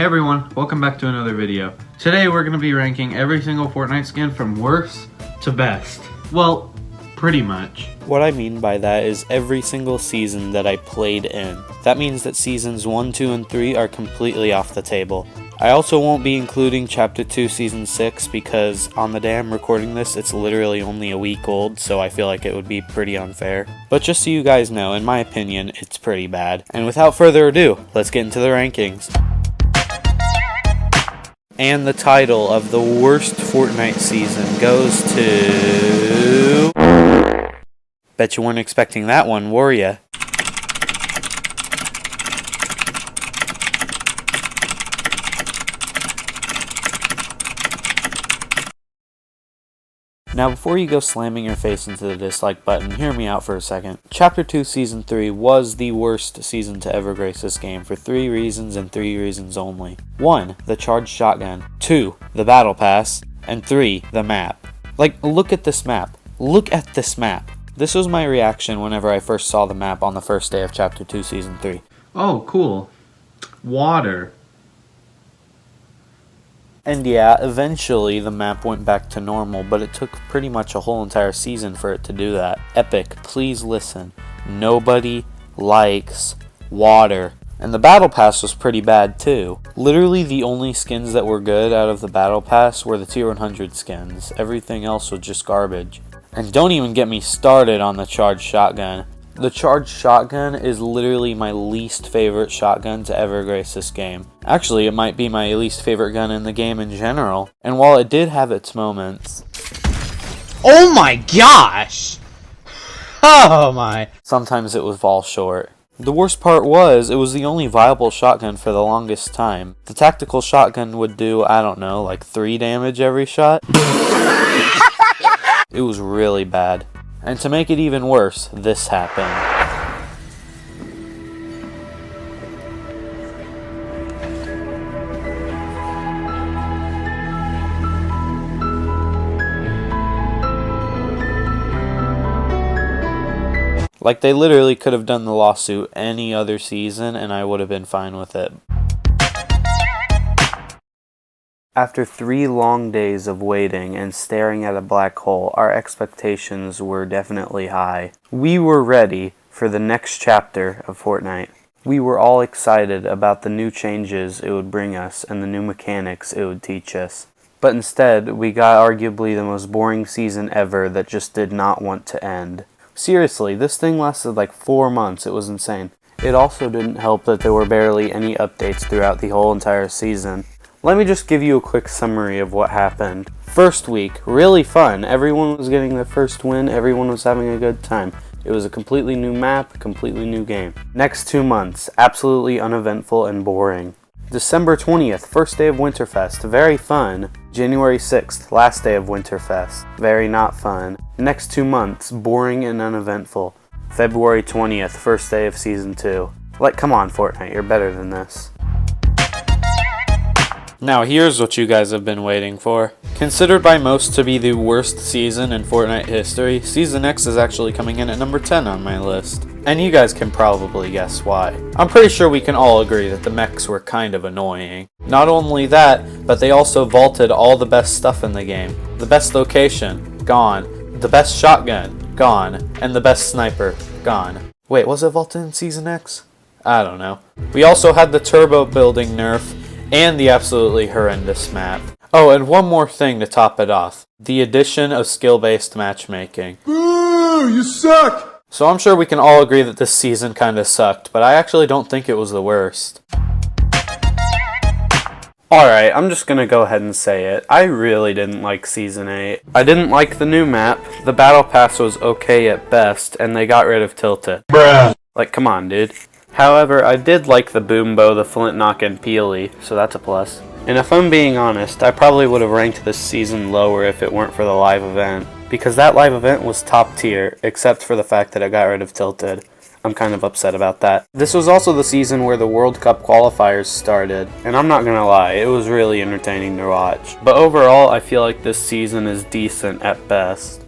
Hey everyone, welcome back to another video. Today we're going to be ranking every single Fortnite skin from worst to best. Well, pretty much. What I mean by that is every single season that I played in. That means that seasons 1, 2, and 3 are completely off the table. I also won't be including Chapter 2 Season 6 because on the day I'm recording this, it's literally only a week old, so I feel like it would be pretty unfair. But just so you guys know, in my opinion, it's pretty bad. And without further ado, let's get into the rankings. And the title of the worst Fortnite season goes to... Bet you weren't expecting that one, were ya? Now before you go slamming your face into the dislike button, hear me out for a second. Chapter 2 Season 3 was the worst season to ever grace this game for 3 reasons and 3 reasons only. 1. The charged shotgun. 2. The battle pass. And 3. The map. Like, look at this map. Look at this map. This was my reaction whenever I first saw the map on the first day of Chapter 2 Season 3. Oh, cool. Water. And yeah, eventually the map went back to normal, but it took pretty much a whole entire season for it to do that. Epic, please listen. Nobody likes water. And the battle pass was pretty bad too. Literally the only skins that were good out of the battle pass were the tier 100 skins. Everything else was just garbage. And don't even get me started on the charged shotgun. The charged shotgun is literally my least favorite shotgun to ever grace this game. Actually, it might be my least favorite gun in the game in general. And while it did have its moments... Oh my gosh! Oh my... Sometimes it would fall short. The worst part was, it was the only viable shotgun for the longest time. The tactical shotgun would do, I don't know, like 3 damage every shot. It was really bad. And to make it even worse, this happened. Like, they literally could have done the lawsuit any other season and I would have been fine with it. After 3 long days of waiting and staring at a black hole, our expectations were definitely high. We were ready for the next chapter of Fortnite. We were all excited about the new changes it would bring us and the new mechanics it would teach us. But instead, we got arguably the most boring season ever that just did not want to end. Seriously, this thing lasted like 4 months. It was insane. It also didn't help that there were barely any updates throughout the whole entire season. Let me just give you a quick summary of what happened. First week, really fun. Everyone was getting their first win. Everyone was having a good time. It was a completely new map, completely new game. Next 2 months, absolutely uneventful and boring. December 20th, first day of Winterfest, very fun. January 6th, last day of Winterfest, very not fun. Next 2 months, boring and uneventful. February 20th, first day of Season 2. Like, come on Fortnite, you're better than this. Now here's what you guys have been waiting for. Considered by most to be the worst season in Fortnite history, Season X is actually coming in at number 10 on my list. And you guys can probably guess why. I'm pretty sure we can all agree that the mechs were kind of annoying. Not only that, but they also vaulted all the best stuff in the game. The best location, gone. The best shotgun, gone. And the best sniper, gone. Wait, was it vaulted in Season X? I don't know. We also had the turbo building nerf, and the absolutely horrendous map. Oh, and one more thing to top it off. The addition of skill-based matchmaking. Boo! You suck! So I'm sure we can all agree that this season kinda sucked, but I actually don't think it was the worst. Alright, I'm just gonna go ahead and say it. I really didn't like Season 8. I didn't like the new map, the battle pass was okay at best, and they got rid of Tilted. Bruh. Like, come on, dude. However, I did like the Boom Bow, the Flint Knock, and Peely, so that's a plus. And if I'm being honest, I probably would have ranked this season lower if it weren't for the live event. Because that live event was top tier, except for the fact that it got rid of Tilted. I'm kind of upset about that. This was also the season where the World Cup qualifiers started, and I'm not gonna lie, it was really entertaining to watch. But overall, I feel like this season is decent at best.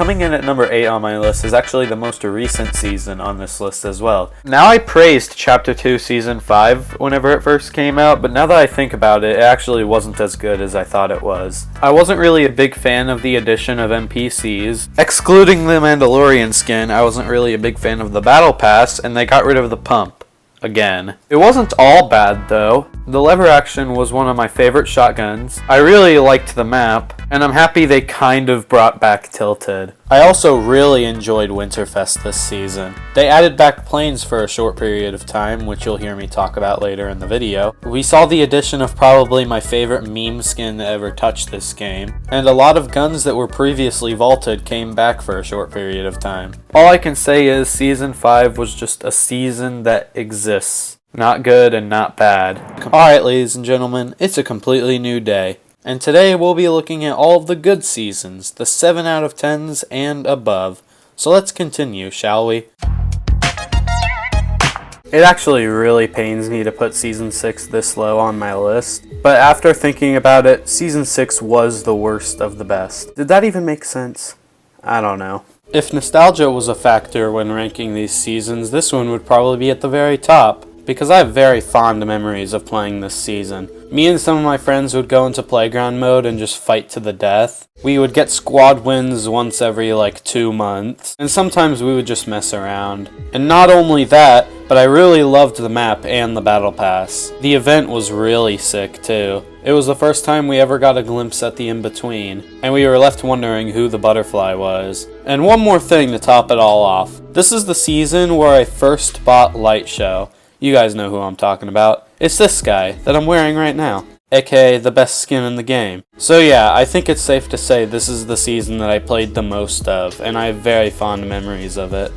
coming in at number 8 on my list is actually the most recent season on this list as well. Now, I praised Chapter 2 Season 5 whenever it first came out, but now that I think about it, it actually wasn't as good as I thought it was. I wasn't really a big fan of the addition of NPCs. Excluding the Mandalorian skin, I wasn't really a big fan of the Battle Pass, and they got rid of the pump. Again. It wasn't all bad though. The lever action was one of my favorite shotguns. I really liked the map, and I'm happy they kind of brought back Tilted. I also really enjoyed Winterfest this season. They added back planes for a short period of time, which you'll hear me talk about later in the video. We saw the addition of probably my favorite meme skin to ever touch this game, and a lot of guns that were previously vaulted came back for a short period of time. All I can say is Season 5 was just a season that exists. Not good and not bad. Alright, ladies and gentlemen, it's a completely new day. And today we'll be looking at all of the good seasons, the 7 out of 10s and above. So let's continue, shall we? It actually really pains me to put Season 6 this low on my list, but after thinking about it, Season 6 was the worst of the best. Did that even make sense? I don't know. If nostalgia was a factor when ranking these seasons, this one would probably be at the very top, because I have very fond memories of playing this season. Me and some of my friends would go into playground mode and just fight to the death. We would get squad wins once every 2 months, and sometimes we would just mess around. And not only that, but I really loved the map and the battle pass. The event was really sick too. It was the first time we ever got a glimpse at the in-between, and we were left wondering who the butterfly was. And one more thing to top it all off. This is the season where I first bought Light Show. You guys know who I'm talking about. It's this guy that I'm wearing right now, aka the best skin in the game. So yeah, I think it's safe to say this is the season that I played the most of, and I have very fond memories of it.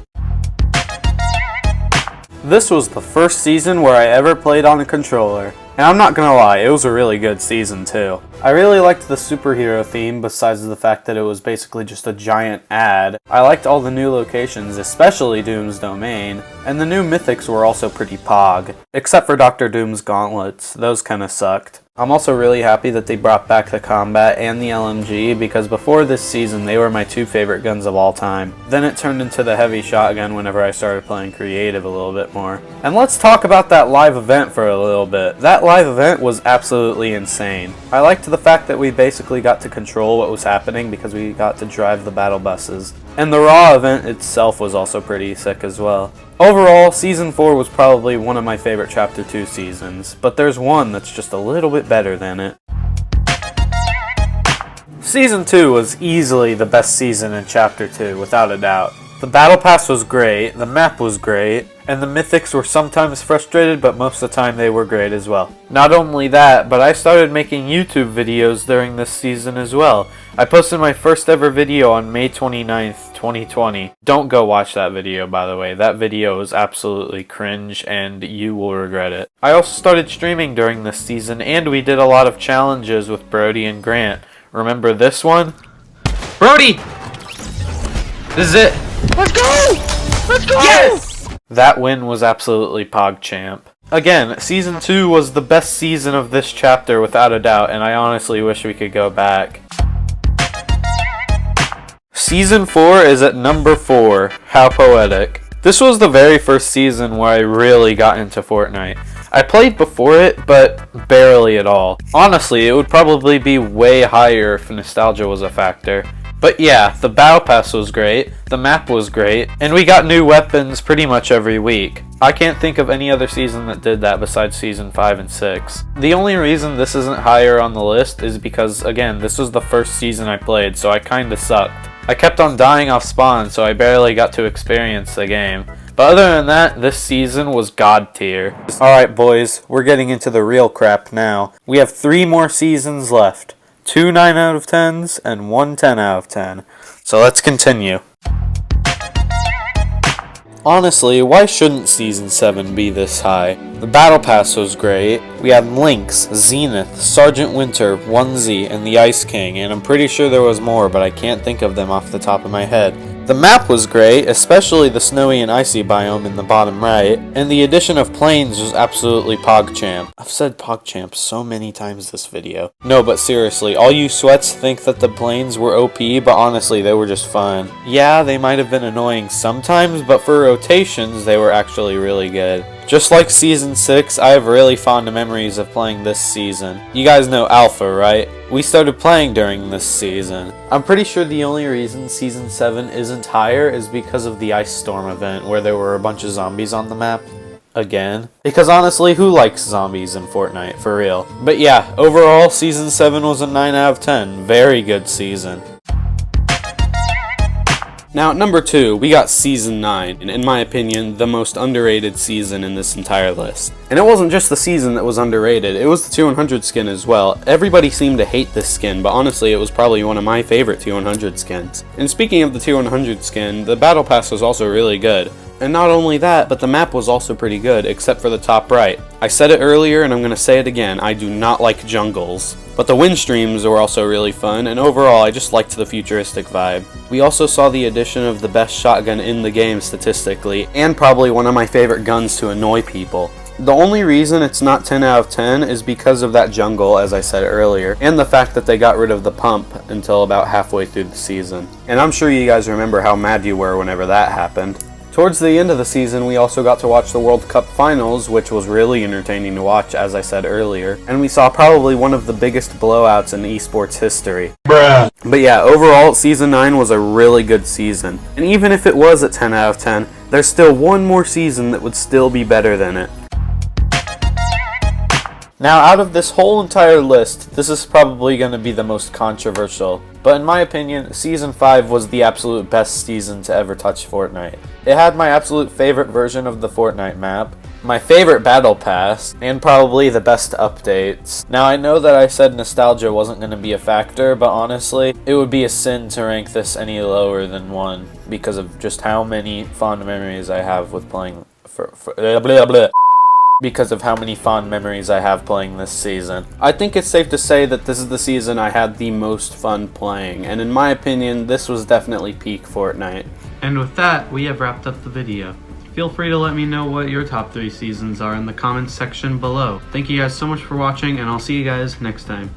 This was the first season where I ever played on a controller. And I'm not gonna lie, it was a really good season too. I really liked the superhero theme besides the fact that it was basically just a giant ad. I liked all the new locations, especially Doom's Domain, and the new mythics were also pretty pog. Except for Dr. Doom's gauntlets, those kinda sucked. I'm also really happy that they brought back the combat and the LMG because before this season they were my 2 favorite guns of all time. Then it turned into the heavy shotgun whenever I started playing creative a little bit more. And let's talk about that live event for a little bit. That live event was absolutely insane. I liked the fact that we basically got to control what was happening because we got to drive the battle buses. And the Raw event itself was also pretty sick as well. Overall, Season 4 was probably one of my favorite Chapter 2 seasons, but there's one that's just a little bit better than it. Season 2 was easily the best season in Chapter 2, without a doubt. The Battle Pass was great, the map was great, and the mythics were sometimes frustrated, but most of the time they were great as well. Not only that, but I started making YouTube videos during this season as well. I posted my first ever video on May 29th, 2020. Don't go watch that video, by the way. That video is absolutely cringe, and you will regret it. I also started streaming during this season, and we did a lot of challenges with Brody and Grant. Remember this one? Brody! This is it. Let's go! Let's go! Yes! That win was absolutely PogChamp. Again, Season 2 was the best season of this chapter without a doubt, and I honestly wish we could go back. Season 4 is at number 4. How poetic. This was the very first season where I really got into Fortnite. I played before it, but barely at all. Honestly, it would probably be way higher if nostalgia was a factor. But yeah, the Battle Pass was great, the map was great, and we got new weapons pretty much every week. I can't think of any other season that did that besides Season 5 and 6. The only reason this isn't higher on the list is because, again, this was the first season I played, so I kinda sucked. I kept on dying off spawn, so I barely got to experience the game. But other than that, this season was god tier. Alright boys, we're getting into the real crap now. We have 3 more seasons left. 2 9 out of 10s and 1 10 out of 10. So let's continue. Honestly, why shouldn't Season 7 be this high? The Battle Pass was great. We had Lynx, Zenith, Sergeant Winter, 1Z, and the Ice King, and I'm pretty sure there was more, but I can't think of them off the top of my head. The map was great, especially the snowy and icy biome in the bottom right, and the addition of planes was absolutely PogChamp. I've said PogChamp so many times this video. No, but seriously, all you sweats think that the planes were OP, but honestly, they were just fun. Yeah, they might have been annoying sometimes, but for rotations, they were actually really good. Just like Season 6, I have really fond memories of playing this season. You guys know Alpha, right? We started playing during this season. I'm pretty sure the only reason Season 7 isn't higher is because of the Ice Storm event, where there were a bunch of zombies on the map. Again. Because honestly, who likes zombies in Fortnite, for real? But yeah, overall, Season 7 was a 9 out of 10. Very good season. Now, at number 2, we got Season 9, and in my opinion, the most underrated season in this entire list. And it wasn't just the season that was underrated, it was the 200 skin as well. Everybody seemed to hate this skin, but honestly, it was probably one of my favorite 200 skins. And speaking of the 200 skin, the Battle Pass was also really good. And not only that, but the map was also pretty good, except for the top right. I said it earlier, and I'm going to say it again, I do not like jungles. But the wind streams were also really fun, and overall I just liked the futuristic vibe. We also saw the addition of the best shotgun in the game statistically, and probably one of my favorite guns to annoy people. The only reason it's not 10 out of 10 is because of that jungle, as I said earlier, and the fact that they got rid of the pump until about halfway through the season. And I'm sure you guys remember how mad you were whenever that happened. Towards the end of the season, we also got to watch the World Cup Finals, which was really entertaining to watch, as I said earlier, and we saw probably one of the biggest blowouts in esports history. Bruh. But yeah, overall, Season 9 was a really good season, and even if it was a 10 out of 10, there's still one more season that would still be better than it. Now, out of this whole entire list, this is probably going to be the most controversial, but in my opinion, Season 5 was the absolute best season to ever touch Fortnite. It had my absolute favorite version of the Fortnite map, my favorite battle pass, and probably the best updates. Now, I know that I said nostalgia wasn't going to be a factor, but honestly, it would be a sin to rank this any lower than 1, because of just how many fond memories I have with playing because of how many fond memories I have playing this season. I think it's safe to say that this is the season I had the most fun playing, and in my opinion, this was definitely peak Fortnite. And with that, we have wrapped up the video. Feel free to let me know what your top 3 seasons are in the comments section below. Thank you guys so much for watching, and I'll see you guys next time.